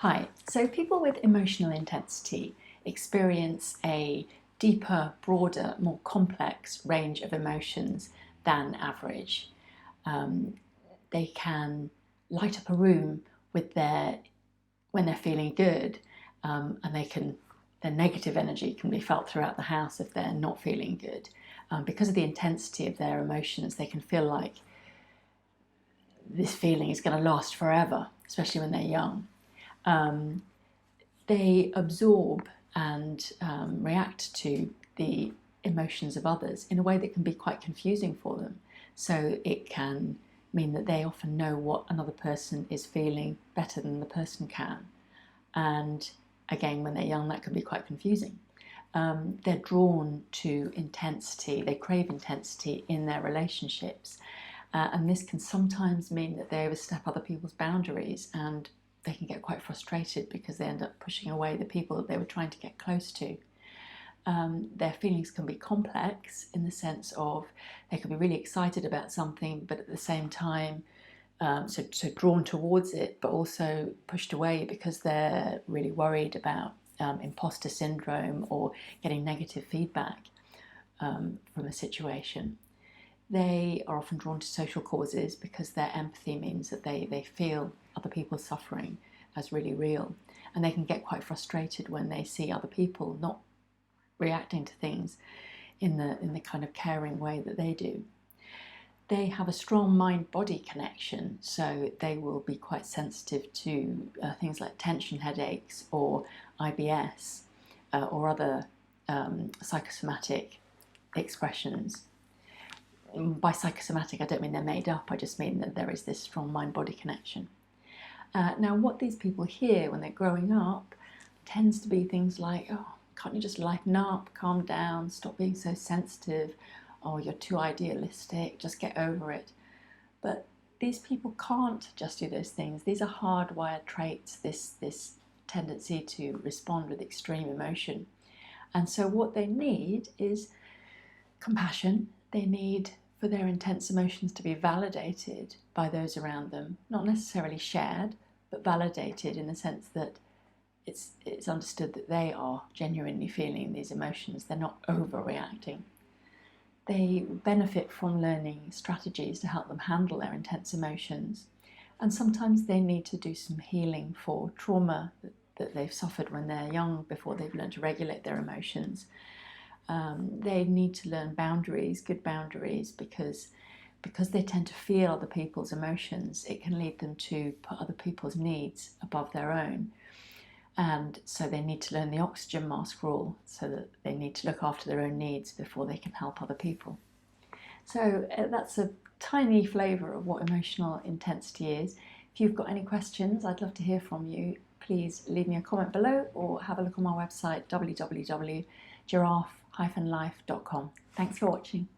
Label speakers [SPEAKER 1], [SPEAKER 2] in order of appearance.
[SPEAKER 1] Hi, so people with emotional intensity experience a deeper, broader, more complex range of emotions than average. They can light up a room with when they're feeling good, and their negative energy can be felt throughout the house if they're not feeling good. Because of the intensity of their emotions, they can feel like this feeling is going to last forever, especially when they're young. They absorb and react to the emotions of others in a way that can be quite confusing for them. So it can mean that they often know what another person is feeling better than the person can. And again, when they're young, that can be quite confusing. They're drawn to intensity, they crave intensity in their relationships. And this can sometimes mean that they overstep other people's boundaries, and they can get quite frustrated because they end up pushing away the people that they were trying to get close to. Their feelings can be complex in the sense of they can be really excited about something, but at the same time, so drawn towards it, but also pushed away because they're really worried about imposter syndrome or getting negative feedback from a situation. They are often drawn to social causes because their empathy means that they feel other people's suffering as really real, and they can get quite frustrated when they see other people not reacting to things in the kind of caring way that they do. They have a strong mind-body connection, so they will be quite sensitive to things like tension headaches or IBS or other psychosomatic expressions. By psychosomatic, I don't mean they're made up, I just mean that there is this strong mind-body connection. Now, what these people hear when they're growing up tends to be things like, oh, can't you just lighten up, calm down, stop being so sensitive, oh, you're too idealistic, just get over it. But these people can't just do those things. These are hardwired traits, this tendency to respond with extreme emotion. And so what they need is compassion. They need for their intense emotions to be validated by those around them, not necessarily shared, but validated in the sense that it's understood that they are genuinely feeling these emotions. They're not overreacting. They benefit from learning strategies to help them handle their intense emotions. And sometimes they need to do some healing for trauma that they've suffered when they're young before they've learned to regulate their emotions. They need to learn boundaries, good boundaries, because they tend to feel other people's emotions. It can lead them to put other people's needs above their own. And so they need to learn the oxygen mask rule, so that they need to look after their own needs before they can help other people. So that's a tiny flavour of what emotional intensity is. If you've got any questions, I'd love to hear from you. Please leave me a comment below or have a look on my website, www.giraffe-life.com. Thanks for watching.